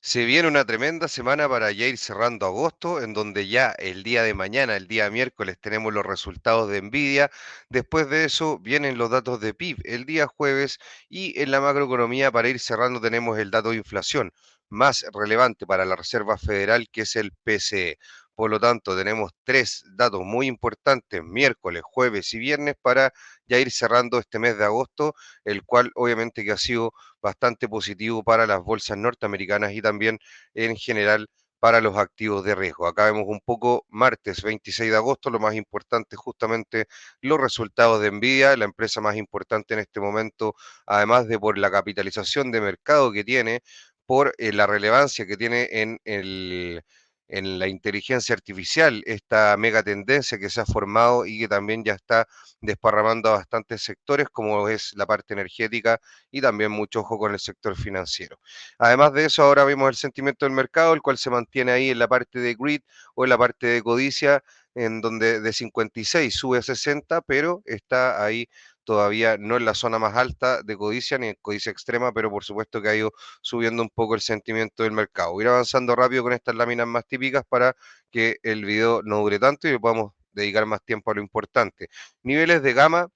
Se viene una tremenda semana para ya ir cerrando agosto, en donde ya el día de mañana, el día miércoles, tenemos los resultados de Nvidia. Después de eso vienen los datos de PIB el día jueves y en la macroeconomía para ir cerrando tenemos el dato de inflación más relevante para la Reserva Federal, que es el PCE. Por lo tanto, tenemos tres datos muy importantes, miércoles, jueves y viernes, para ya ir cerrando este mes de agosto, el cual obviamente que ha sido bastante positivo para las bolsas norteamericanas y también en general para los activos de riesgo. Acá vemos un poco martes 26 de agosto, lo más importante justamente los resultados de Nvidia, la empresa más importante en este momento, además de por la capitalización de mercado que tiene, por la relevancia que tiene en la inteligencia artificial, esta mega tendencia que se ha formado y que también ya está desparramando a bastantes sectores, como es la parte energética y también mucho ojo con el sector financiero. Además de eso, ahora vemos el sentimiento del mercado, el cual se mantiene ahí en la parte de greed o en la parte de codicia, en donde de 56 sube a 60, pero está ahí todavía no en la zona más alta de codicia ni en codicia extrema, pero por supuesto que ha ido subiendo un poco el sentimiento del mercado. Voy a ir avanzando rápido con estas láminas más típicas para que el video no dure tanto y le podamos dedicar más tiempo a lo importante. Niveles de gama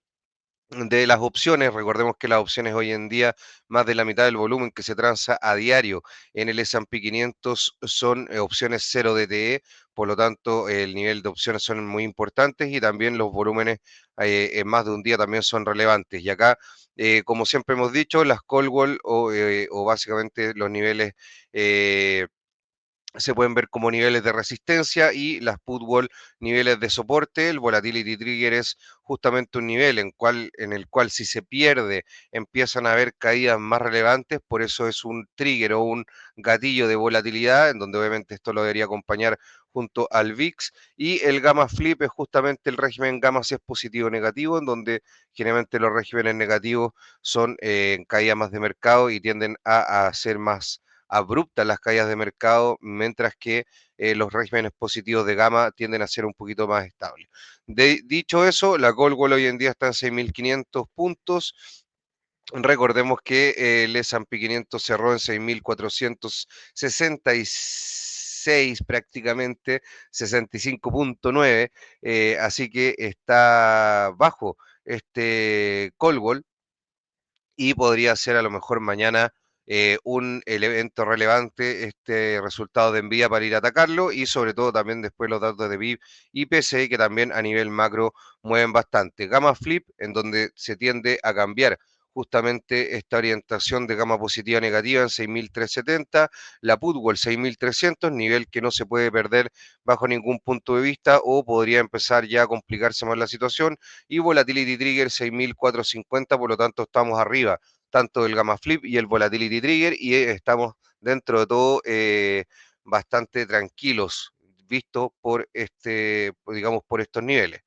de las opciones. Recordemos que las opciones hoy en día, más de la mitad del volumen que se transa a diario en el S&P 500 son opciones 0 DTE, por lo tanto el nivel de opciones son muy importantes y también los volúmenes en más de un día también son relevantes. Y acá, como siempre hemos dicho, las call wall o básicamente los niveles se pueden ver como niveles de resistencia y las put wall niveles de soporte. El volatility trigger es justamente un nivel en el cual si se pierde empiezan a haber caídas más relevantes, por eso es un trigger o un gatillo de volatilidad, en donde obviamente esto lo debería acompañar junto al VIX, y el gamma flip es justamente el régimen gamma si es positivo o negativo, en donde generalmente los regímenes negativos son en caídas más de mercado y tienden a ser más abruptas las caídas de mercado, mientras que los regímenes positivos de gama tienden a ser un poquito más estables. Dicho eso, la Goldwall hoy en día está en 6.500 puntos. Recordemos que el S&P 500 cerró en 6.466 prácticamente, 65.9, así que está bajo este call y podría ser a lo mejor mañana el evento relevante, este resultado de Nvidia para ir a atacarlo y sobre todo también después los datos de BIP y PCE que también a nivel macro mueven bastante. Gamma flip en donde se tiende a cambiar justamente esta orientación de gama positiva negativa en 6.370, la Putwall 6.300, nivel que no se puede perder bajo ningún punto de vista o podría empezar ya a complicarse más la situación, y Volatility Trigger 6450, por lo tanto estamos arriba tanto del Gamma Flip y el Volatility Trigger y estamos dentro de todo bastante tranquilos visto por digamos, por estos niveles.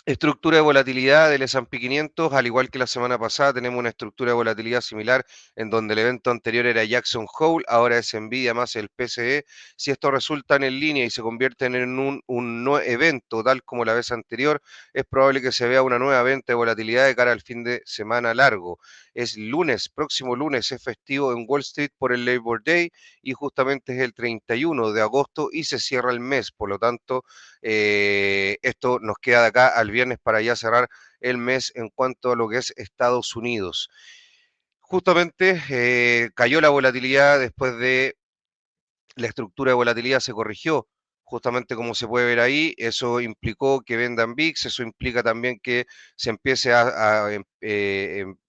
Estructura de volatilidad del S&P 500, al igual que la semana pasada, tenemos una estructura de volatilidad similar en donde el evento anterior era Jackson Hole, ahora es Nvidia más el PCE. Si esto resultan en línea y se convierten en un evento tal como la vez anterior, es probable que se vea una nueva venta de volatilidad de cara al fin de semana largo. Es lunes, próximo lunes es festivo en Wall Street por el Labor Day y justamente es el 31 de agosto y se cierra el mes, por lo tanto esto nos queda de acá al viernes para ya cerrar el mes en cuanto a lo que es Estados Unidos. Justamente cayó la volatilidad después de la estructura de volatilidad se corrigió, justamente como se puede ver ahí, eso implicó que vendan VIX, eso implica también que se empiece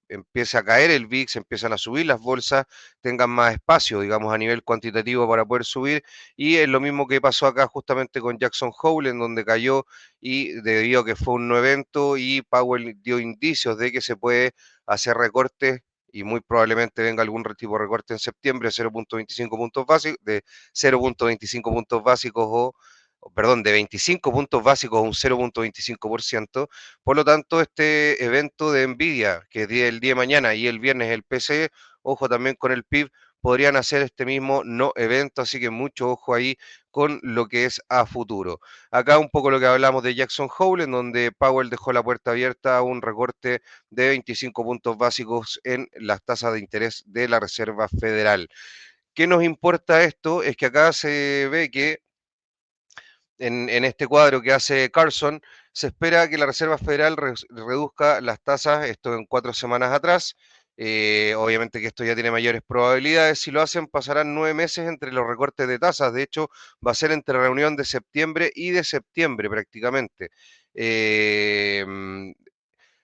empiece a caer el VIX, empiezan a subir las bolsas, tengan más espacio, digamos, a nivel cuantitativo para poder subir, y es lo mismo que pasó acá justamente con Jackson Hole, en donde cayó y debido a que fue un no evento y Powell dio indicios de que se puede hacer recortes y muy probablemente venga algún tipo de recorte en septiembre, 0.25 puntos básicos, de 0.25 puntos básicos perdón, de 25 puntos básicos a un 0.25%. Por lo tanto, este evento de Nvidia, que es el día de mañana y el viernes el PCE, ojo también con el PIB, podrían hacer este mismo no evento, así que mucho ojo ahí con lo que es a futuro. Acá un poco lo que hablamos de Jackson Hole, en donde Powell dejó la puerta abierta a un recorte de 25 puntos básicos en las tasas de interés de la Reserva Federal. ¿Qué nos importa esto? Es que acá se ve que en este cuadro que hace Carson, se espera que la Reserva Federal reduzca las tasas, esto en 4 semanas atrás. Obviamente que esto ya tiene mayores probabilidades. Si lo hacen, pasarán 9 meses entre los recortes de tasas. De hecho, va a ser entre la reunión de septiembre y de septiembre prácticamente. Eh,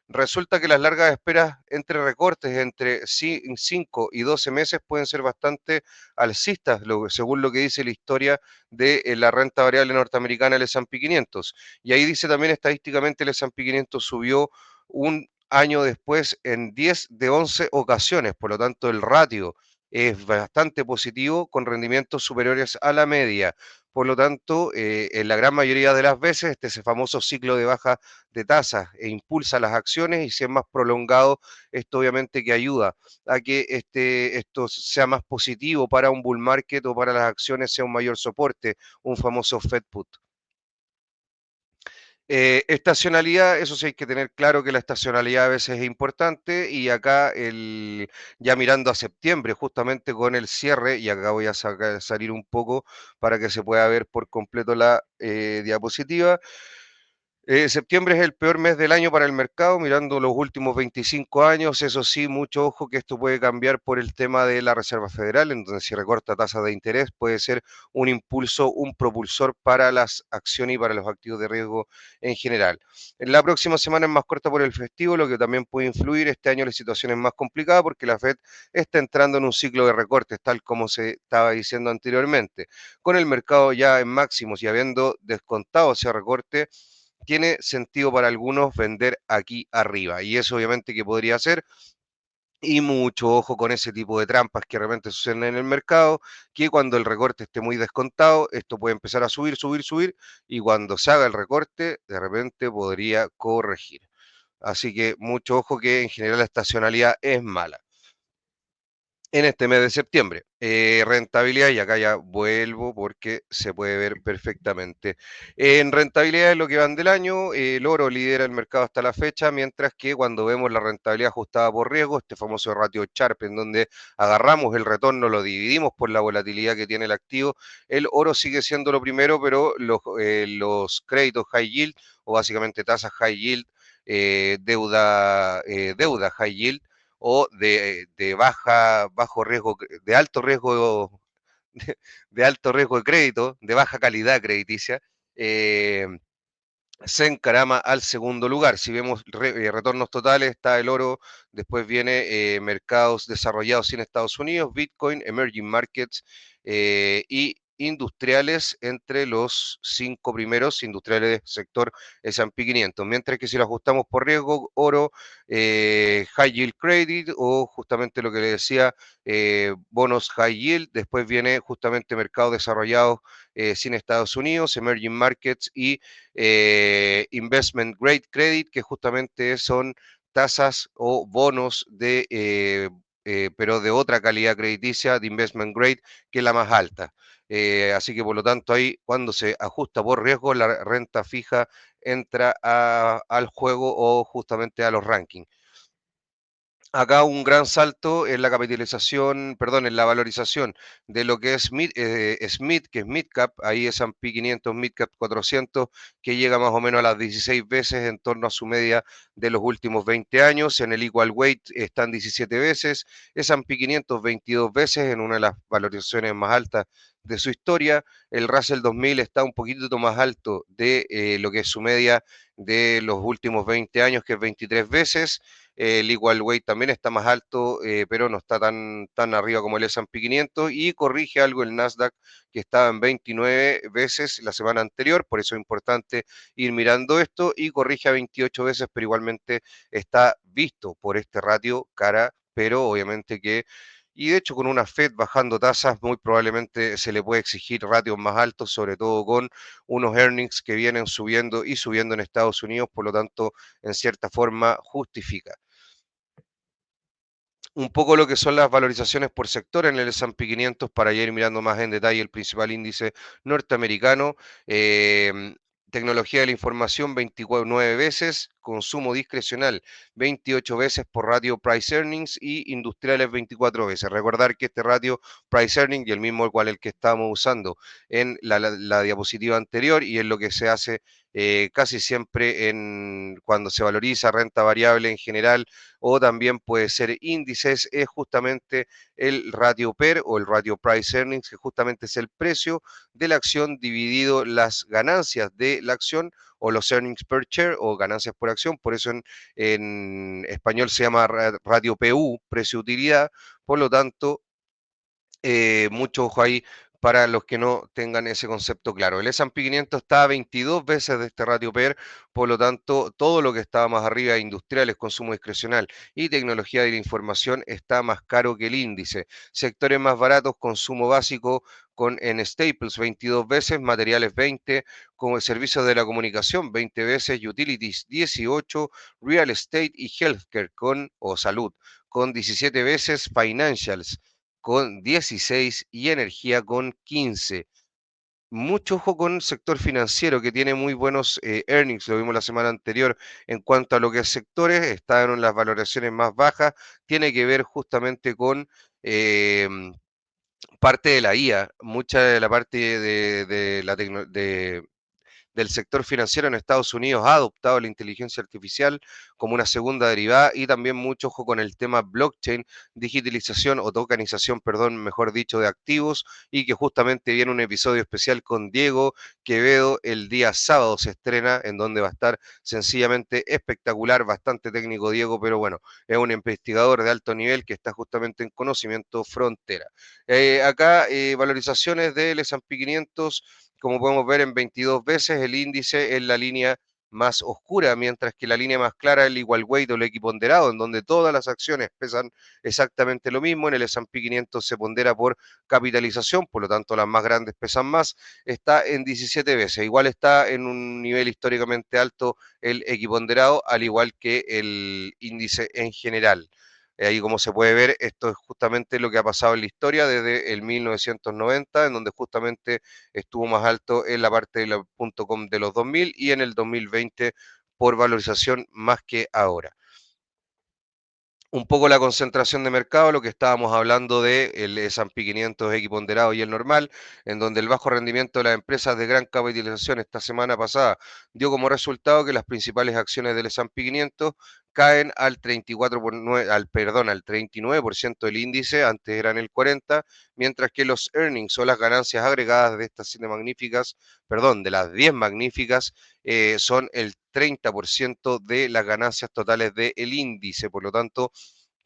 Resulta que las largas esperas entre recortes entre 5 y 12 meses pueden ser bastante alcistas, según lo que dice la historia de la renta variable norteamericana, el S&P 500. Y ahí dice también estadísticamente el S&P 500 subió un año después en 10 de 11 ocasiones, por lo tanto el ratio es bastante positivo con rendimientos superiores a la media. Por lo tanto, en la gran mayoría de las veces, ese famoso ciclo de baja de tasas e impulsa las acciones y si es más prolongado, esto obviamente que ayuda a que esto sea más positivo para un bull market o para las acciones sea un mayor soporte, un famoso Fed Put. Estacionalidad, eso sí hay que tener claro que la estacionalidad a veces es importante y acá ya mirando a septiembre, justamente con el cierre, y acá voy a salir un poco para que se pueda ver por completo la diapositiva. Septiembre es el peor mes del año para el mercado, mirando los últimos 25 años. Eso sí, mucho ojo que esto puede cambiar por el tema de la Reserva Federal, en donde si recorta tasas de interés puede ser un impulso, un propulsor para las acciones y para los activos de riesgo en general. En la próxima semana es más corta por el festivo, lo que también puede influir. Este año la situación es más complicada porque la Fed está entrando en un ciclo de recortes, tal como se estaba diciendo anteriormente. Con el mercado ya en máximos y habiendo descontado ese recorte, tiene sentido para algunos vender aquí arriba. Y eso obviamente que podría ser. Y mucho ojo con ese tipo de trampas que de repente suceden en el mercado, que cuando el recorte esté muy descontado, esto puede empezar a subir, subir, subir, y cuando se haga el recorte, de repente podría corregir. Así que mucho ojo que en general la estacionalidad es mala en este mes de septiembre. Rentabilidad, y acá ya vuelvo porque se puede ver perfectamente. En rentabilidad, en lo que van del año, el oro lidera el mercado hasta la fecha, mientras que cuando vemos la rentabilidad ajustada por riesgo, este famoso ratio Sharpe, en donde agarramos el retorno, lo dividimos por la volatilidad que tiene el activo, el oro sigue siendo lo primero, pero los créditos high yield, o básicamente tasas high yield, deuda high yield, o de bajo riesgo, de alto riesgo, de, de alto riesgo de crédito, de baja calidad crediticia, eh, se encarama al segundo lugar. Si vemos retornos totales, está el oro, después viene mercados desarrollados en Estados Unidos, Bitcoin, emerging markets y industriales entre los 5 primeros industriales del sector S&P 500, mientras que si lo ajustamos por riesgo, oro, high yield credit o justamente lo que le decía, bonos high yield, después viene justamente mercados desarrollados sin Estados Unidos, emerging markets y investment grade credit, que justamente son tasas o bonos pero de otra calidad crediticia, de investment grade, que es la más alta. Así que por lo tanto ahí cuando se ajusta por riesgo, la renta fija entra al juego o justamente a los rankings. Acá un gran salto en la capitalización, perdón, en la valorización de lo que es Smith, que es Midcap, ahí es S&P 500, Midcap 400, que llega más o menos a las 16 veces en torno a su media de los últimos 20 años. En el Equal Weight están 17 veces, S&P 500 22 veces en una de las valorizaciones más altas de su historia. El Russell 2000 está un poquito más alto de lo que es su media de los últimos 20 años, que es 23 veces. El Equal Weight también está más alto, pero no está tan arriba como el S&P 500 y corrige algo el Nasdaq que estaba en 29 veces la semana anterior, por eso es importante ir mirando esto y corrige a 28 veces, pero igualmente está visto por este ratio cara, pero obviamente que y de hecho, con una Fed bajando tasas, muy probablemente se le puede exigir ratios más altos, sobre todo con unos earnings que vienen subiendo y subiendo en Estados Unidos, por lo tanto, en cierta forma, justifica un poco lo que son las valorizaciones por sector en el S&P 500 para ir mirando más en detalle el principal índice norteamericano. Tecnología de la información 29 veces, consumo discrecional 28 veces por ratio price earnings y industriales 24 veces. Recordar que este ratio price earnings y el mismo cual el que estábamos usando en la diapositiva anterior y es lo que se hace casi siempre cuando se valoriza renta variable en general o también puede ser índices, es justamente el ratio PER o el ratio price earnings, que justamente es el precio de la acción dividido las ganancias de la acción o los earnings per share o ganancias por acción. Por eso en español se llama ratio PU, precio utilidad. Por lo tanto, mucho ojo ahí para los que no tengan ese concepto claro. El S&P 500 está a 22 veces de este ratio PER, por lo tanto, todo lo que estaba más arriba, industriales, consumo discrecional y tecnología de la información, está más caro que el índice. Sectores más baratos, consumo básico en Staples 22 veces, materiales 20, como servicios de la comunicación 20 veces, utilities 18, real estate y healthcare o salud con 17 veces, financials con 16 y energía con 15. Mucho ojo con el sector financiero que tiene muy buenos earnings, lo vimos la semana anterior en cuanto a lo que es sectores, están en las valoraciones más bajas, tiene que ver justamente con eh, parte de la IA, mucha de la parte de la del sector financiero en Estados Unidos ha adoptado la inteligencia artificial como una segunda derivada y también mucho ojo con el tema blockchain, digitalización o tokenización, perdón, mejor dicho, de activos y que justamente viene un episodio especial con Diego Quevedo el día sábado se estrena en donde va a estar sencillamente espectacular, bastante técnico Diego, pero bueno, es un investigador de alto nivel que está justamente en conocimiento frontera. Acá valorizaciones del S&P 500 como podemos ver en 22 veces, el índice es la línea más oscura, mientras que la línea más clara es el igual weight o el equiponderado, en donde todas las acciones pesan exactamente lo mismo. En el S&P 500 se pondera por capitalización, por lo tanto las más grandes pesan más, está en 17 veces. Igual está en un nivel históricamente alto el equiponderado, al igual que el índice en general. Ahí como se puede ver, esto es justamente lo que ha pasado en la historia desde el 1990, en donde justamente estuvo más alto en la parte de la .com de los 2000 y en el 2020 por valorización más que ahora. Un poco la concentración de mercado, lo que estábamos hablando de el S&P 500 equiponderado y el normal, en donde el bajo rendimiento de las empresas de gran capitalización esta semana pasada dio como resultado que las principales acciones del S&P 500 caen al 34 por 9, al 39% del índice, antes eran el 40, mientras que los earnings o las ganancias agregadas de estas siete magníficas, perdón, de las 10 magníficas, son el 30% de las ganancias totales del índice. Por lo tanto,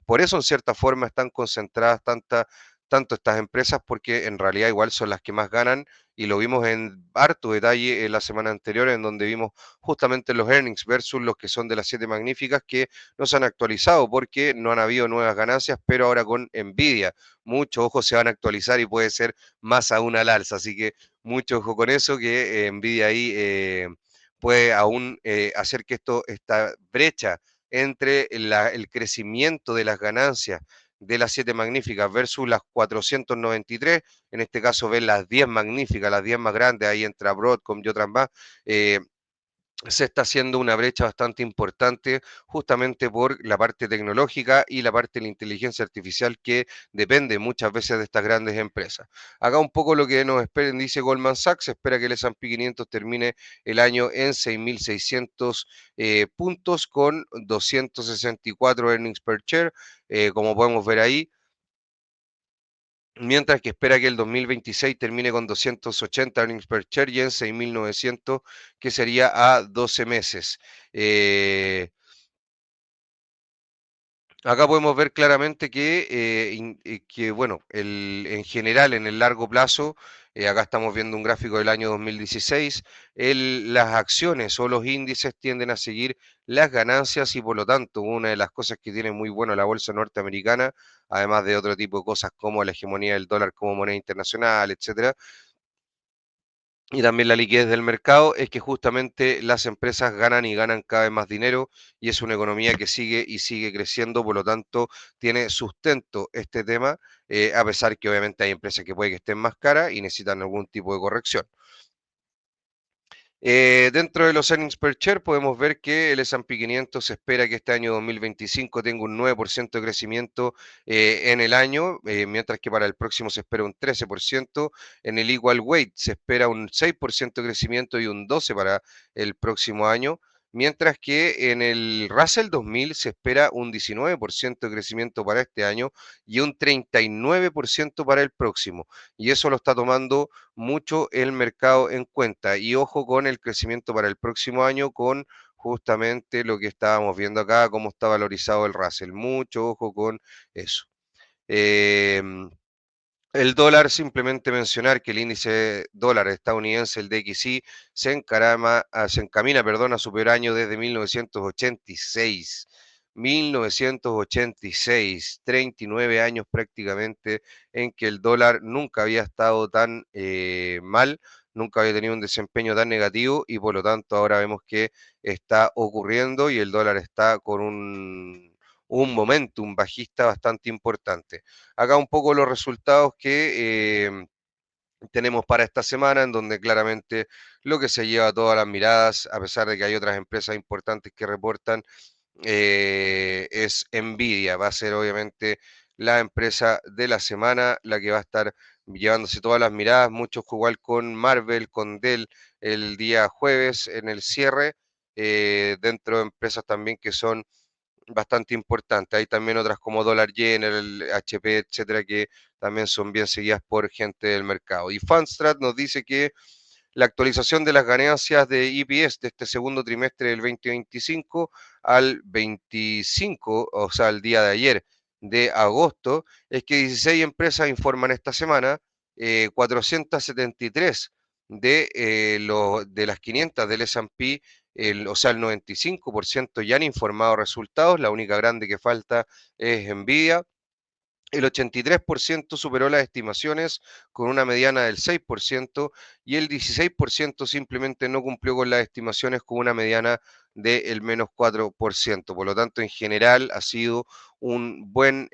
por eso en cierta forma están concentradas tanto estas empresas, porque en realidad igual son las que más ganan y lo vimos en harto detalle en la semana anterior, en donde vimos justamente los earnings versus los que son de las siete magníficas que no se han actualizado porque no han habido nuevas ganancias, pero ahora con Nvidia, mucho ojo se van a actualizar y puede ser más aún al alza, así que mucho ojo con eso, que Nvidia ahí puede aún hacer que esta brecha entre el crecimiento de las ganancias de las siete magníficas versus las 493, en este caso ven las 10 magníficas, las 10 más grandes, ahí entra Broadcom y otras más, se está haciendo una brecha bastante importante justamente por la parte tecnológica y la parte de la inteligencia artificial que depende muchas veces de estas grandes empresas. Acá un poco lo que nos esperen, dice Goldman Sachs, espera que el S&P 500 termine el año en 6.600 puntos con 264 earnings per share, como podemos ver ahí, mientras que espera que el 2026 termine con 280 earnings per share y en 6.900, que sería a 12 meses. Eh, Acá podemos ver claramente que bueno, en general, en el largo plazo, acá estamos viendo un gráfico del año 2016, las acciones o los índices tienden a seguir las ganancias y por lo tanto, una de las cosas que tiene muy bueno la bolsa norteamericana, además de otro tipo de cosas como la hegemonía del dólar como moneda internacional, etcétera, y también la liquidez del mercado, es que justamente las empresas ganan y ganan cada vez más dinero y es una economía que sigue y sigue creciendo, por lo tanto tiene sustento este tema, a pesar que obviamente hay empresas que puede que estén más caras y necesitan algún tipo de corrección. Dentro de los earnings per share podemos ver que el S&P 500 se espera que este año 2025 tenga un 9% de crecimiento en el año, mientras que para el próximo se espera un 13%. En el Equal Weight se espera un 6% de crecimiento y un 12% para el próximo año, mientras que en el Russell 2000 se espera un 19% de crecimiento para este año y un 39% para el próximo. Y eso lo está tomando mucho el mercado en cuenta. Y ojo con el crecimiento para el próximo año, con justamente lo que estábamos viendo acá, cómo está valorizado el Russell. Mucho ojo con eso. Em, el dólar, simplemente mencionar que el índice dólar estadounidense, el DXY, se encamina, perdón, a su peor año desde 1986. 1986, 39 años prácticamente en que el dólar nunca había estado tan mal, nunca había tenido un desempeño tan negativo y por lo tanto ahora vemos que está ocurriendo y el dólar está con un momentum bajista bastante importante. Acá un poco los resultados que tenemos para esta semana, en donde claramente lo que se lleva todas las miradas, a pesar de que hay otras empresas importantes que reportan, es Nvidia. Va a ser obviamente la empresa de la semana, la que va a estar llevándose todas las miradas, muchos igual con Marvel, con Dell el día jueves en el cierre, dentro de empresas también que son bastante importante. Hay también otras como Dollar General, HP, etcétera, que también son bien seguidas por gente del mercado. Y Fanstrat nos dice que la actualización de las ganancias de EPS de este segundo trimestre del 2025 al 25, o sea, al día de ayer de agosto, es que 16 empresas informan esta semana, 473 de las 500 del S&P, o sea, el 95% ya han informado resultados, la única grande que falta es Nvidia. El 83% superó las estimaciones con una mediana del 6% y el 16% simplemente no cumplió con las estimaciones con una mediana del menos 4%. Por lo tanto, en general ha sido un buen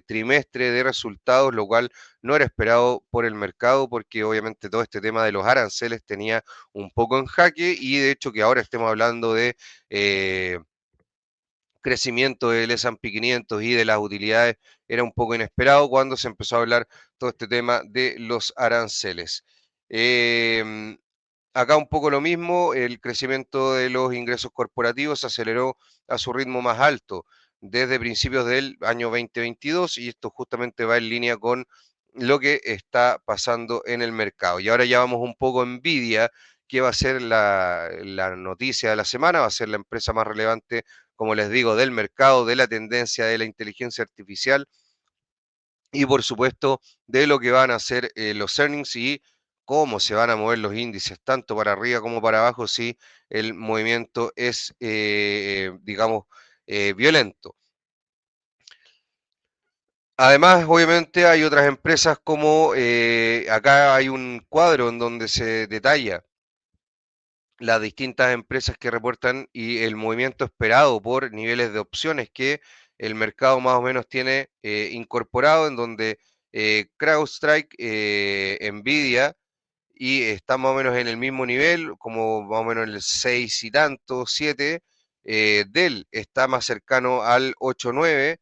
trimestre de resultados, lo cual no era esperado por el mercado porque obviamente todo este tema de los aranceles tenía un poco en jaque y de hecho que ahora estemos hablando de crecimiento del S&P 500 y de las utilidades era un poco inesperado cuando se empezó a hablar todo este tema de los aranceles. Eh, Acá un poco lo mismo, el crecimiento de los ingresos corporativos se aceleró a su ritmo más alto desde principios del año 2022 y esto justamente va en línea con lo que está pasando en el mercado. Y ahora ya vamos un poco a Nvidia, que va a ser la noticia de la semana, va a ser la empresa más relevante, como les digo, del mercado, de la tendencia de la inteligencia artificial y por supuesto de lo que van a hacer los earnings y cómo se van a mover los índices, tanto para arriba como para abajo, si el movimiento es, digamos, violento. Además, obviamente, hay otras empresas como acá hay un cuadro en donde se detalla las distintas empresas que reportan y el movimiento esperado por niveles de opciones que el mercado más o menos tiene incorporado, en donde CrowdStrike, Nvidia, y está más o menos en el mismo nivel, como más o menos el 6 y tanto, 7. Dell está más cercano al 8-9.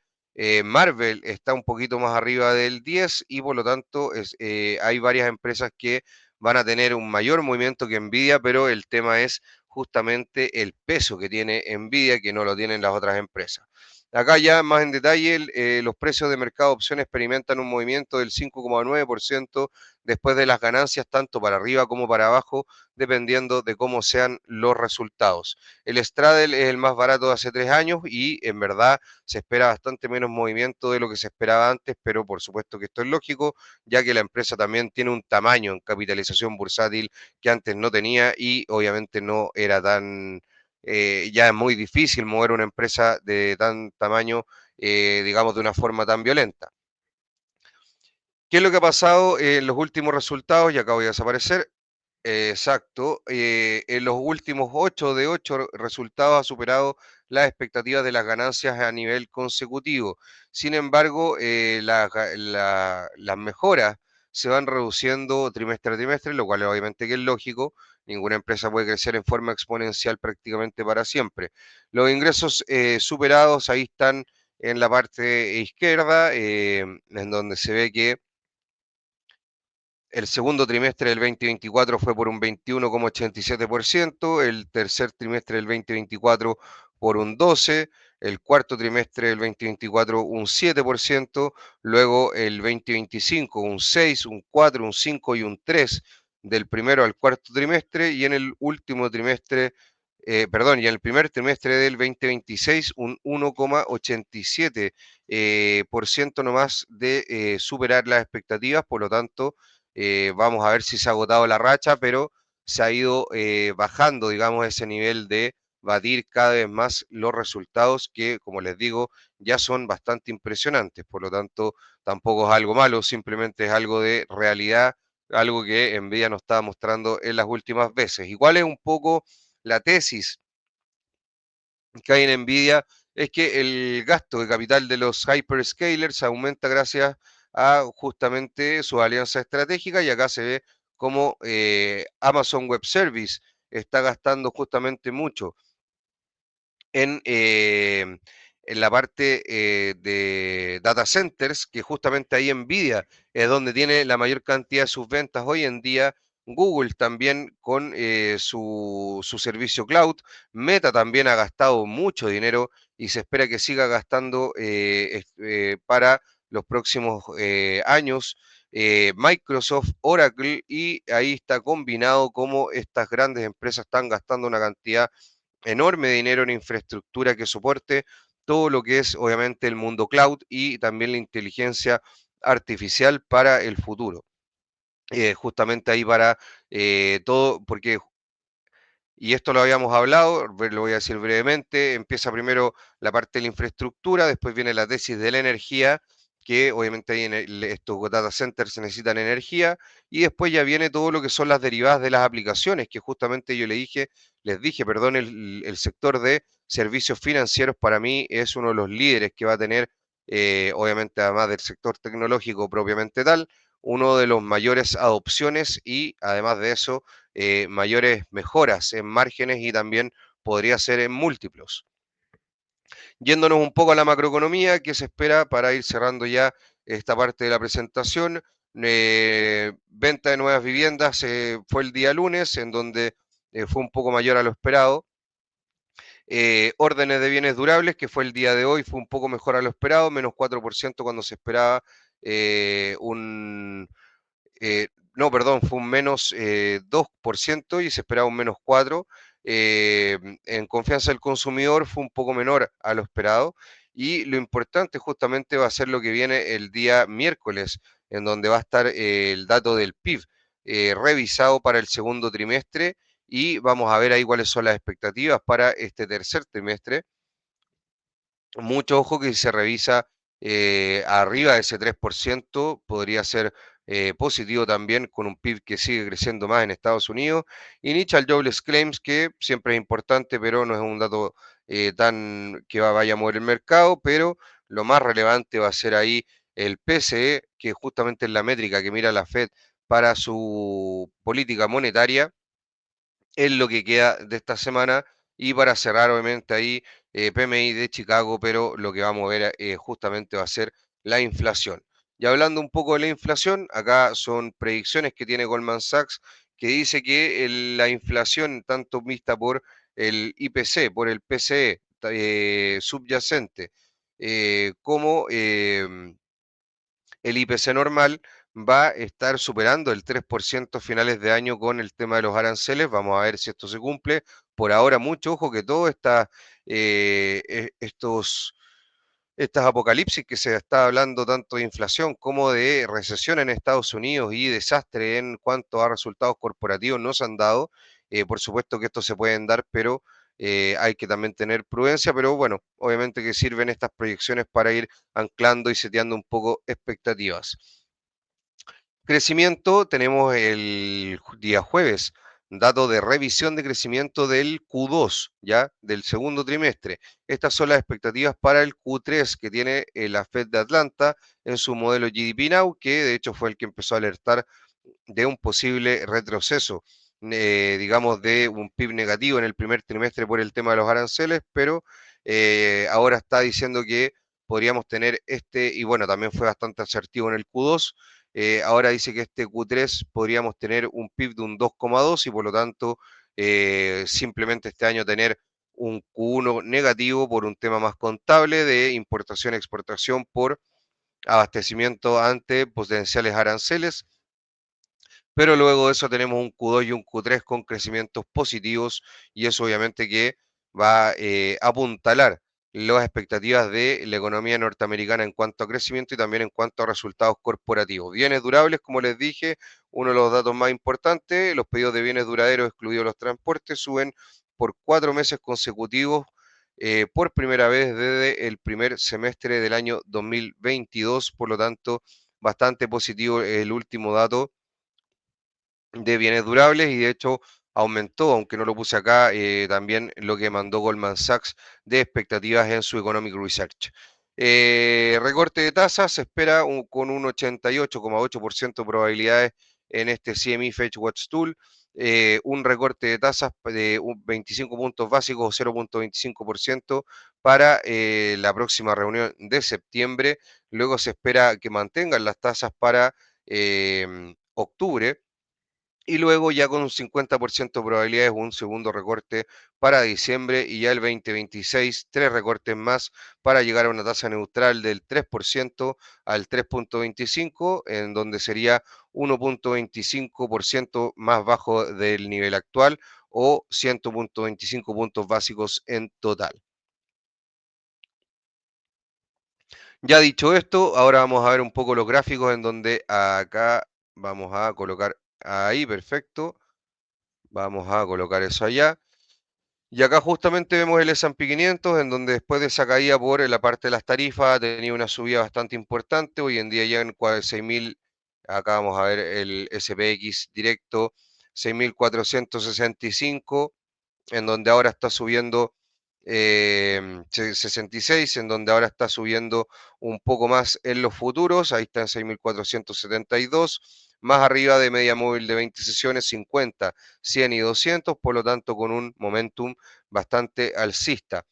Marvel está un poquito más arriba del 10 y por lo tanto hay varias empresas que van a tener un mayor movimiento que Nvidia, pero el tema es justamente el peso que tiene Nvidia que no lo tienen las otras empresas. Acá ya más en detalle, los precios de mercado de opciones experimentan un movimiento del 5,9% después de las ganancias, tanto para arriba como para abajo, dependiendo de cómo sean los resultados. El Straddle es el más barato de hace 3 años y en verdad se espera bastante menos movimiento de lo que se esperaba antes, pero por supuesto que esto es lógico, ya que la empresa también tiene un tamaño en capitalización bursátil que antes no tenía y obviamente no era tan ya es muy difícil mover una empresa de tan tamaño, digamos, de una forma tan violenta. ¿Qué es lo que ha pasado en los últimos resultados? Y acá voy a desaparecer. Exacto. En los últimos 8 de 8 resultados ha superado las expectativas de las ganancias a nivel consecutivo. Sin embargo, las mejoras se van reduciendo trimestre a trimestre, lo cual obviamente que es lógico. Ninguna empresa puede crecer en forma exponencial prácticamente para siempre. Los ingresos superados ahí están en la parte izquierda, en donde se ve que el segundo trimestre del 2024 fue por un 21,87%, el tercer trimestre del 2024 por un 12%, el cuarto trimestre del 2024 un 7%, luego el 2025 un 6%, un 4%, un 5% y un 3% del primero al cuarto trimestre, y en el último trimestre, perdón, y en el primer trimestre del 2026 un 1,87% por ciento nomás de superar las expectativas. Por lo tanto, vamos a ver si se ha agotado la racha, pero se ha ido bajando, digamos, ese nivel de batir cada vez más los resultados que, como les digo, ya son bastante impresionantes. Por lo tanto, tampoco es algo malo, simplemente es algo de realidad, algo que Nvidia nos estaba mostrando en las últimas veces. Igual es un poco la tesis que hay en Nvidia, es que el gasto de capital de los hyperscalers aumenta gracias a justamente su alianza estratégica, y acá se ve cómo Amazon Web Service está gastando justamente mucho en, eh, en la parte de data centers, que justamente ahí Nvidia es donde tiene la mayor cantidad de sus ventas hoy en día. Google también con su servicio cloud. Meta también ha gastado mucho dinero y se espera que siga gastando para los próximos años. Microsoft, Oracle, y ahí está combinado cómo estas grandes empresas están gastando una cantidad enorme dinero en infraestructura que soporte todo lo que es obviamente el mundo cloud y también la inteligencia artificial para el futuro. Justamente ahí para todo, porque y esto lo habíamos hablado, lo voy a decir brevemente, empieza primero la parte de la infraestructura, después viene la tesis de la energía, que obviamente ahí estos data centers necesitan energía, y después ya viene todo lo que son las derivadas de las aplicaciones, que justamente yo les dije, perdón, el sector de servicios financieros para mí es uno de los líderes que va a tener, obviamente además del sector tecnológico propiamente tal, uno de los mayores adopciones, y además de eso mayores mejoras en márgenes y también podría ser en múltiplos. Yéndonos un poco a la macroeconomía, ¿qué se espera para ir cerrando ya esta parte de la presentación? Venta de nuevas viviendas fue el día lunes, en donde fue un poco mayor a lo esperado. Órdenes de bienes durables, que fue el día de hoy, fue un poco mejor a lo esperado, menos 4% cuando se esperaba un no, perdón, fue un menos 2% y se esperaba un menos 4%. En confianza del consumidor fue un poco menor a lo esperado. Y lo importante justamente va a ser lo que viene el día miércoles, en donde va a estar el dato del PIB revisado para el segundo trimestre, y vamos a ver ahí cuáles son las expectativas para este tercer trimestre. Mucho ojo que si se revisa arriba de ese 3%, podría ser positivo también, con un PIB que sigue creciendo más en Estados Unidos. Initial Jobless Claims, que siempre es importante, pero no es un dato tan que vaya a mover el mercado, pero lo más relevante va a ser ahí el PCE, que justamente es la métrica que mira la Fed para su política monetaria, es lo que queda de esta semana. Y para cerrar, obviamente, ahí PMI de Chicago, pero lo que vamos a ver justamente va a ser la inflación. Y hablando un poco de la inflación, acá son predicciones que tiene Goldman Sachs, que dice que la inflación, tanto vista por el IPC, por el PCE subyacente, como el IPC normal, va a estar superando el 3% finales de año con el tema de los aranceles. Vamos a ver si esto se cumple. Por ahora, mucho ojo que todo estas apocalipsis que se está hablando tanto de inflación como de recesión en Estados Unidos y desastre en cuanto a resultados corporativos no se han dado. Por supuesto que estos se pueden dar, pero hay que también tener prudencia. Pero bueno, obviamente que sirven estas proyecciones para ir anclando y seteando un poco expectativas. Crecimiento, tenemos el día jueves dato de revisión de crecimiento del Q2, ¿ya? Del segundo trimestre. Estas son las expectativas para el Q3 que tiene la Fed de Atlanta en su modelo GDP Now, que de hecho fue el que empezó a alertar de un posible retroceso, digamos, de un PIB negativo en el primer trimestre por el tema de los aranceles, pero ahora está diciendo que podríamos tener y bueno, también fue bastante asertivo en el Q2, ahora dice que este Q3 podríamos tener un PIB de un 2,2 y por lo tanto simplemente este año tener un Q1 negativo por un tema más contable de importación-exportación por abastecimiento ante potenciales aranceles, pero luego de eso tenemos un Q2 y un Q3 con crecimientos positivos y eso obviamente que va a apuntalar las expectativas de la economía norteamericana en cuanto a crecimiento y también en cuanto a resultados corporativos. Bienes durables, como les dije, uno de los datos más importantes, los pedidos de bienes duraderos, excluidos los transportes, suben por 4 meses consecutivos por primera vez desde el primer semestre del año 2022, por lo tanto, bastante positivo el último dato de bienes durables y de hecho aumentó, aunque no lo puse acá, también lo que mandó Goldman Sachs de expectativas en su Economic Research. Recorte de tasas se espera con un 88,8% de probabilidades en este CME Fetch Watch Tool. Un recorte de tasas de 25 puntos básicos o 0,25% para la próxima reunión de septiembre. Luego se espera que mantengan las tasas para octubre y luego ya con un 50% de probabilidades un segundo recorte para diciembre y ya el 2026 tres recortes más para llegar a una tasa neutral del 3% al 3,25, en donde sería 1,25% más bajo del nivel actual o 100,25 puntos básicos en total. Ya dicho esto, ahora vamos a ver un poco los gráficos en donde acá vamos a colocar ahí, perfecto. Vamos a colocar eso allá. Y acá justamente vemos el S&P 500, en donde después de esa caída por la parte de las tarifas, ha tenido una subida bastante importante. Hoy en día ya en 6.000, acá vamos a ver el SPX directo, 6.465 en donde ahora está subiendo 66, en donde ahora está subiendo un poco más en los futuros, ahí está en 6.472, más arriba de media móvil de 20 sesiones, 50, 100 y 200, por lo tanto con un momentum bastante alcista.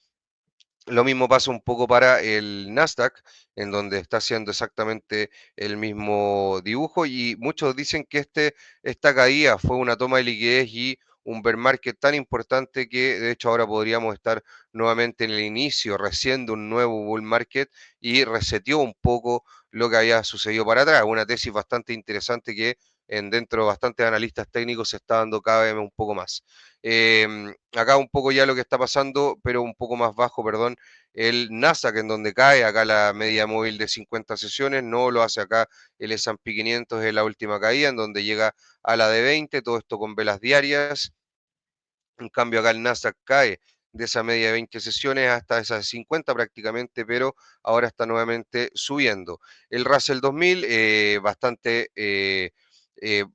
Lo mismo pasa un poco para el Nasdaq, en donde está haciendo exactamente el mismo dibujo y muchos dicen que esta caída fue una toma de liquidez y un bear market tan importante que de hecho ahora podríamos estar nuevamente en el inicio recién de un nuevo bull market y reseteó un poco lo que había sucedido para atrás. Una tesis bastante interesante que dentro de bastantes analistas técnicos se está dando cada vez un poco más. Acá un poco ya lo que está pasando, pero un poco más bajo, perdón, el Nasdaq en donde cae, acá la media móvil de 50 sesiones, no lo hace acá el S&P 500 en la última caída, en donde llega a la de 20, todo esto con velas diarias, en cambio, acá el Nasdaq cae de esa media de 20 sesiones hasta esas 50 prácticamente, pero ahora está nuevamente subiendo. El Russell 2000,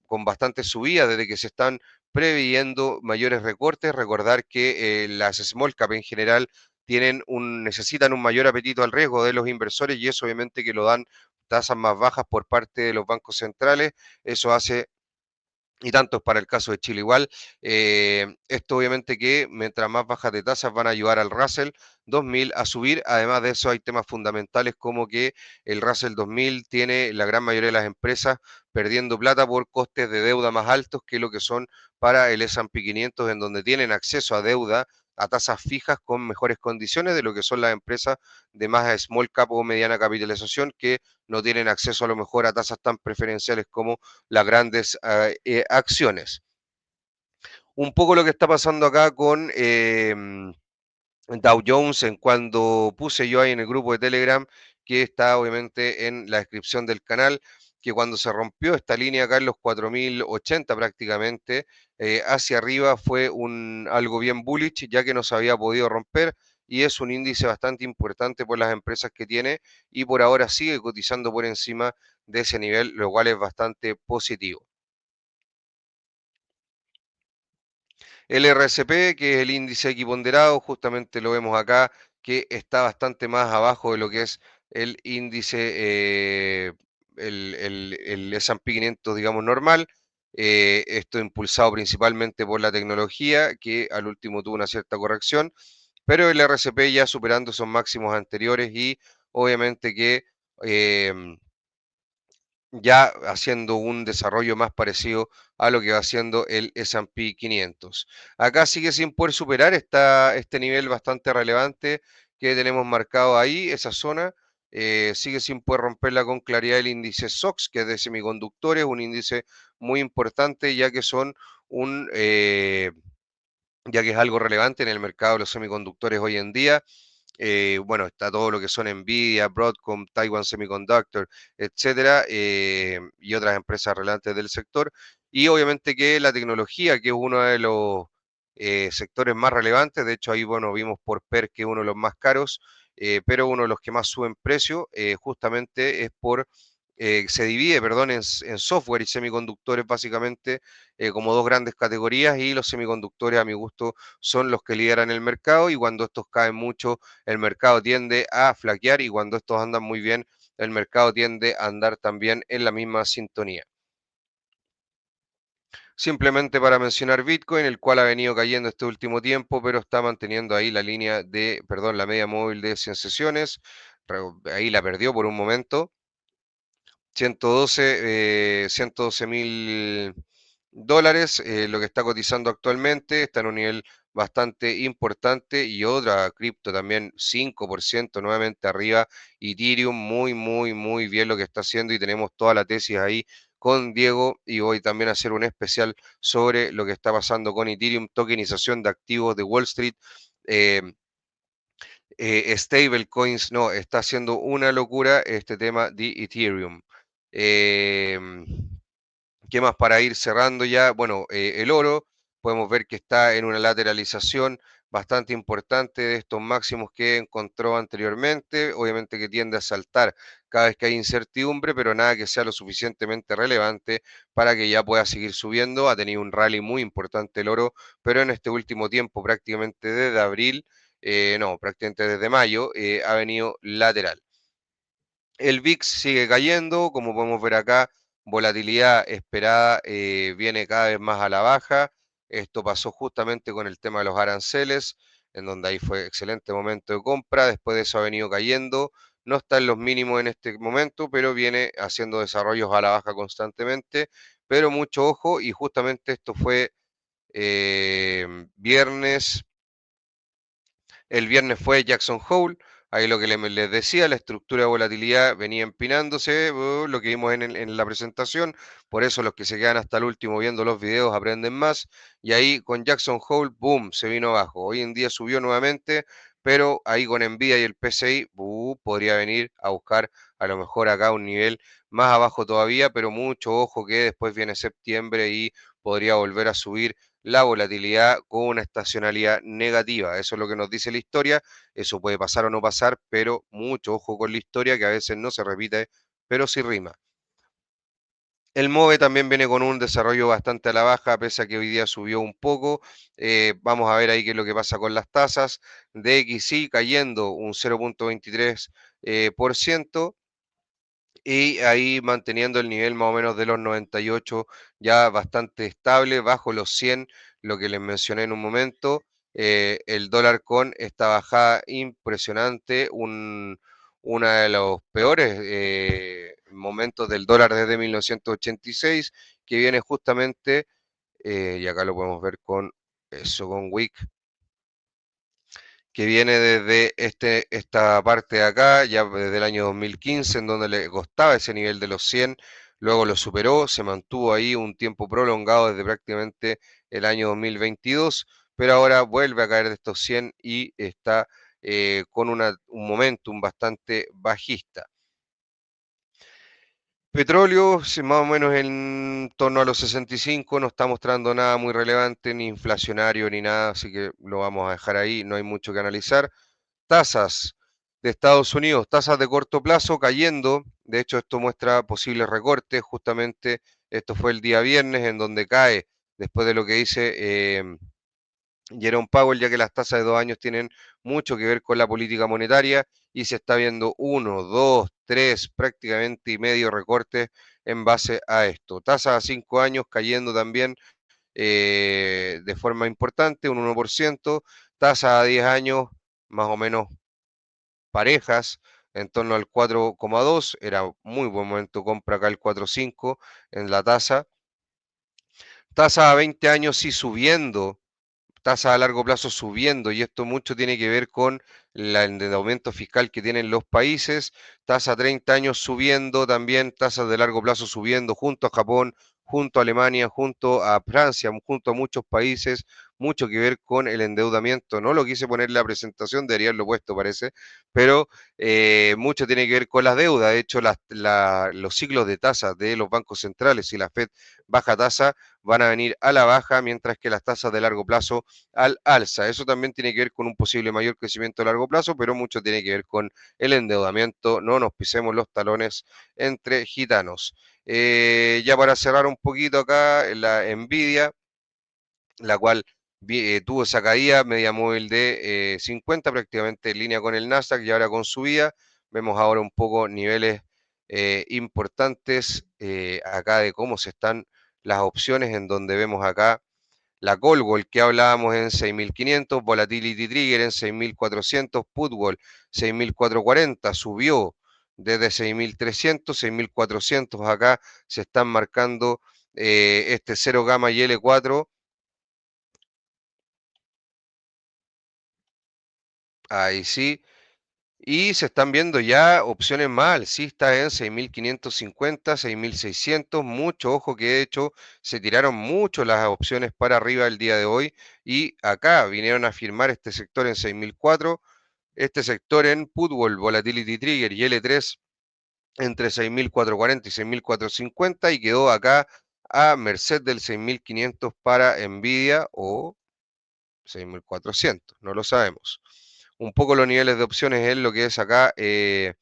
con bastante subida desde que se están previendo mayores recortes. Recordar que las small cap en general necesitan un mayor apetito al riesgo de los inversores y eso obviamente que lo dan tasas más bajas por parte de los bancos centrales. Eso hace y tanto es para el caso de Chile igual. Esto obviamente que mientras más bajas de tasas van a ayudar al Russell 2000 a subir. Además de eso hay temas fundamentales como que el Russell 2000 tiene la gran mayoría de las empresas perdiendo plata por costes de deuda más altos que lo que son para el S&P 500, en donde tienen acceso a deuda a tasas fijas con mejores condiciones de lo que son las empresas de más small cap o mediana capitalización que no tienen acceso a lo mejor a tasas tan preferenciales como las grandes acciones. Un poco lo que está pasando acá con Dow Jones en cuando puse yo ahí en el grupo de Telegram, que está obviamente en la descripción del canal, que cuando se rompió esta línea acá en los 4.080 prácticamente, hacia arriba fue algo bien bullish, ya que no se había podido romper y es un índice bastante importante por las empresas que tiene y por ahora sigue cotizando por encima de ese nivel, lo cual es bastante positivo. El RSP, que es el índice equiponderado, justamente lo vemos acá, que está bastante más abajo de lo que es el índice, el S&P 500, digamos, normal. Esto impulsado principalmente por la tecnología, que al último tuvo una cierta corrección, pero el RSP ya superando esos máximos anteriores y obviamente que em, ya haciendo un desarrollo más parecido a lo que va haciendo el S&P 500. Acá sigue sin poder superar este nivel bastante relevante que tenemos marcado ahí, esa zona. Sigue sin poder romperla con claridad el índice SOX, que es de semiconductores, un índice muy importante ya que son un, ya que es algo relevante en el mercado de los semiconductores hoy en día. Bueno, está todo lo que son Nvidia, Broadcom, Taiwan Semiconductor, etcétera, y otras empresas relevantes del sector. Y obviamente que la tecnología, que es uno de los sectores más relevantes, de hecho ahí, bueno, vimos por PER que es uno de los más caros, pero uno de los que más suben precio, justamente es por, se divide, perdón, en software y semiconductores básicamente como dos grandes categorías y los semiconductores a mi gusto son los que lideran el mercado y cuando estos caen mucho el mercado tiende a flaquear y cuando estos andan muy bien, el mercado tiende a andar también en la misma sintonía. Simplemente para mencionar Bitcoin, el cual ha venido cayendo este último tiempo, pero está manteniendo ahí la línea de, perdón, la media móvil de 100 sesiones. Ahí la perdió por un momento. 112 mil dólares, lo que está cotizando actualmente, está en un nivel bastante importante y otra cripto también 5% nuevamente arriba, Ethereum muy, muy, muy bien lo que está haciendo y tenemos toda la tesis ahí con Diego y voy también a hacer un especial sobre lo que está pasando con Ethereum, tokenización de activos de Wall Street. eh, Stablecoins, no, está haciendo una locura este tema de Ethereum. Em, ¿Qué más para ir cerrando ya? Bueno, el oro, podemos ver que está en una lateralización bastante importante de estos máximos que encontró anteriormente. Obviamente que tiende a saltar cada vez que hay incertidumbre, pero nada que sea lo suficientemente relevante para que ya pueda seguir subiendo. Ha tenido un rally muy importante el oro, pero en este último tiempo, prácticamente desde abril, no, prácticamente desde mayo, ha venido lateral. El VIX sigue cayendo, como podemos ver acá, volatilidad esperada viene cada vez más a la baja. Esto pasó justamente con el tema de los aranceles, en donde ahí fue excelente momento de compra. Después de eso ha venido cayendo. No está en los mínimos en este momento, pero viene haciendo desarrollos a la baja constantemente. Pero mucho ojo, y justamente esto fue viernes. El viernes fue Jackson Hole, ahí lo que les decía, la estructura de volatilidad venía empinándose, lo que vimos en la presentación, por eso los que se quedan hasta el último viendo los videos aprenden más, y ahí con Jackson Hole, boom, se vino abajo. Hoy en día subió nuevamente, pero ahí con Nvidia y el PCI, podría venir a buscar a lo mejor acá un nivel más abajo todavía, pero mucho ojo que después viene septiembre y podría volver a subir la volatilidad con una estacionalidad negativa. Eso es lo que nos dice la historia. Eso puede pasar o no pasar, pero mucho ojo con la historia que a veces no se repite, pero sí rima. El MOVE también viene con un desarrollo bastante a la baja, pese a que hoy día subió un poco. Vamos a ver ahí qué es lo que pasa con las tasas. DXY cayendo un 0,23%. Por ciento, y ahí manteniendo el nivel más o menos de los 98, ya bastante estable, bajo los 100, lo que les mencioné en un momento. El dólar con esta bajada impresionante, uno de los peores momentos del dólar desde 1986, que viene justamente, y acá lo podemos ver con eso, con WIC, que viene desde esta parte de acá, ya desde el año 2015, en donde le costaba ese nivel de los 100, luego lo superó, se mantuvo ahí un tiempo prolongado desde prácticamente el año 2022, pero ahora vuelve a caer de estos 100 y está con un momentum bastante bajista. Petróleo, sí, más o menos en torno a los 65, no está mostrando nada muy relevante, ni inflacionario, ni nada, así que lo vamos a dejar ahí, no hay mucho que analizar. Tasas de Estados Unidos, tasas de corto plazo cayendo. De hecho, esto muestra posibles recortes. Justamente esto fue el día viernes en donde cae, después de lo que dice Jerome Powell, ya que las tasas de 2 años tienen mucho que ver con la política monetaria y se está viendo uno, dos, tres, prácticamente y medio recortes en base a esto. Tasas a 5 años cayendo también de forma importante, un 1%, tasas a 10 años más o menos parejas, en torno al 4,2, era muy buen momento de compra acá el 4,5 en la tasa a 20 años sí subiendo, tasa a largo plazo subiendo, y esto mucho tiene que ver con el endeudamiento fiscal que tienen los países, tasa a 30 años subiendo, también tasas de largo plazo subiendo, junto a Japón, junto a Alemania, junto a Francia, junto a muchos países, mucho que ver con el endeudamiento. No lo quise poner en la presentación, debería haberlo puesto, parece, pero mucho tiene que ver con las deudas. De hecho, los ciclos de tasas de los bancos centrales, si la Fed baja tasa, van a venir a la baja, mientras que las tasas de largo plazo al alza. Eso también tiene que ver con un posible mayor crecimiento a largo plazo, pero mucho tiene que ver con el endeudamiento. No nos pisemos los talones entre gitanos. Ya para cerrar un poquito acá, la Nvidia, la cual tuvo esa caída media móvil de 50, prácticamente en línea con el Nasdaq y ahora con subida. Vemos ahora un poco niveles importantes acá de cómo se están las opciones, en donde vemos acá la call wall que hablábamos en 6.500, volatility trigger en 6.400, put wall 6.440, subió desde 6.300, 6.400 acá se están marcando este 0 gamma y L4, ahí sí, y se están viendo ya opciones más alcistas en 6.550, 6.600, mucho ojo que de hecho se tiraron mucho las opciones para arriba el día de hoy y acá vinieron a firmar este sector en 6.004, este sector en Putwall, Volatility Trigger y L3 entre 6.440 y 6.450 y quedó acá a merced del 6.500 para Nvidia o 6.400, no lo sabemos. Un poco los niveles de opciones es lo que es acá el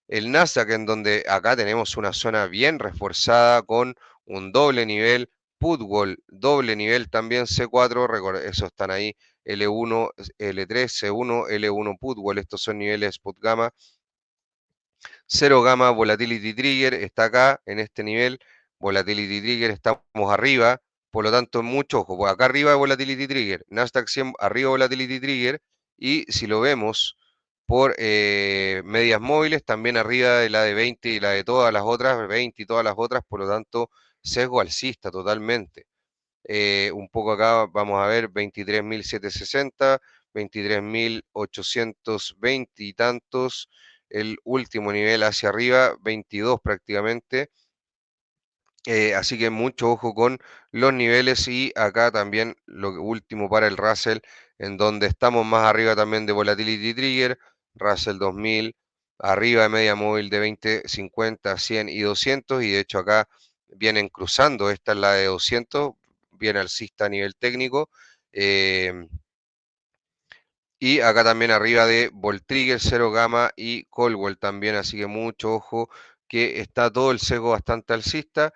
Nasdaq, en donde acá tenemos una zona bien reforzada con un doble nivel, Putwall, doble nivel también C4, esos están ahí, L1, L3, C1, L1 Putwall, estos son niveles Put Gamma, 0 gamma volatility trigger está acá en este nivel, volatility trigger estamos arriba, por lo tanto mucho ojo, pues acá arriba volatility trigger, Nasdaq 100 arriba volatility trigger y si lo vemos por medias móviles también arriba de la de 20 y la de todas las otras, 20 y todas las otras, por lo tanto sesgo alcista totalmente. Un poco acá vamos a ver 23.760, 23.820 y tantos, el último nivel hacia arriba, 22 prácticamente. Así que mucho ojo con los niveles y acá también lo último para el Russell, en donde estamos más arriba también de Volatility Trigger, Russell 2000, arriba de media móvil de 20, 50, 100 y 200 y de hecho acá vienen cruzando, esta es la de 200, viene alcista a nivel técnico. eh, y acá también arriba de Voltrigger, Cero Gamma y Colwell también, así que mucho ojo que está todo el sesgo bastante alcista.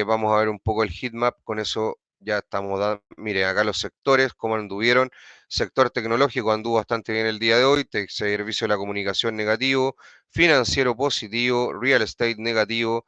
Vamos a ver un poco el heatmap, con eso ya estamos dando, miren acá los sectores, cómo anduvieron. Sector tecnológico anduvo bastante bien el día de hoy, servicio de la comunicación negativo, financiero positivo, real estate negativo,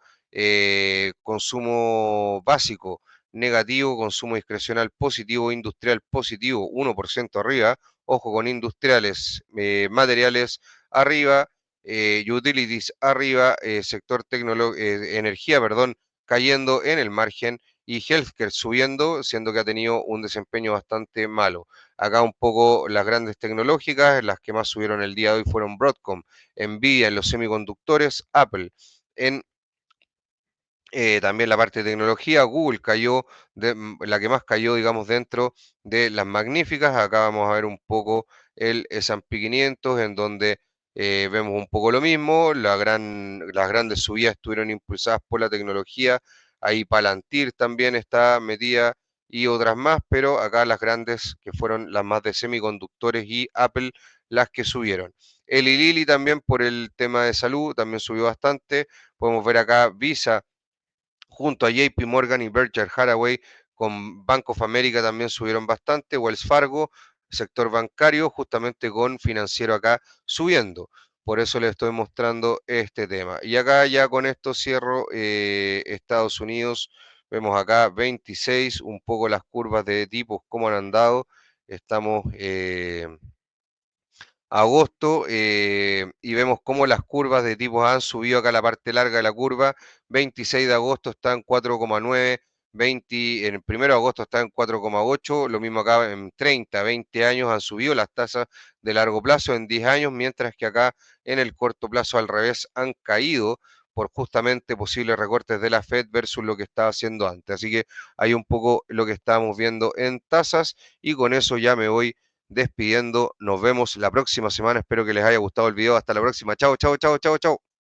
consumo básico negativo, consumo discrecional positivo, industrial positivo, 1% arriba, ojo con industriales, materiales arriba, utilities arriba, sector energía, perdón, cayendo en el margen y healthcare subiendo, siendo que ha tenido un desempeño bastante malo. Acá un poco las grandes tecnológicas, las que más subieron el día de hoy fueron Broadcom, Nvidia en los semiconductores, Apple en también la parte de tecnología, Google cayó, la que más cayó, digamos, dentro de las magníficas. Acá vamos a ver un poco el S&P 500, en donde vemos un poco lo mismo. Las grandes subidas estuvieron impulsadas por la tecnología. Ahí Palantir también está metida y otras más, pero acá las grandes que fueron las más de semiconductores y Apple las que subieron. El Lilly también por el tema de salud también subió bastante. Podemos ver acá Visa junto a JP Morgan y Berkshire Hathaway con Bank of America también subieron bastante, Wells Fargo, sector bancario, justamente con financiero acá subiendo. Por eso les estoy mostrando este tema. Y acá ya con esto cierro Estados Unidos. Vemos acá 26, un poco las curvas de tipos, cómo han andado. Estamos agosto y vemos cómo las curvas de tipos han subido acá la parte larga de la curva. 26 de agosto está en 4,9, 20, en el 1 de agosto está en 4,8, lo mismo acá en 30, 20 años han subido las tasas de largo plazo en 10 años, mientras que acá en el corto plazo al revés han caído por justamente posibles recortes de la Fed versus lo que estaba haciendo antes. Así que hay un poco lo que estábamos viendo en tasas y con eso ya me voy despidiendo. Nos vemos la próxima semana. Espero que les haya gustado el video. Hasta la próxima. Chao, chao, chao, chao, chao.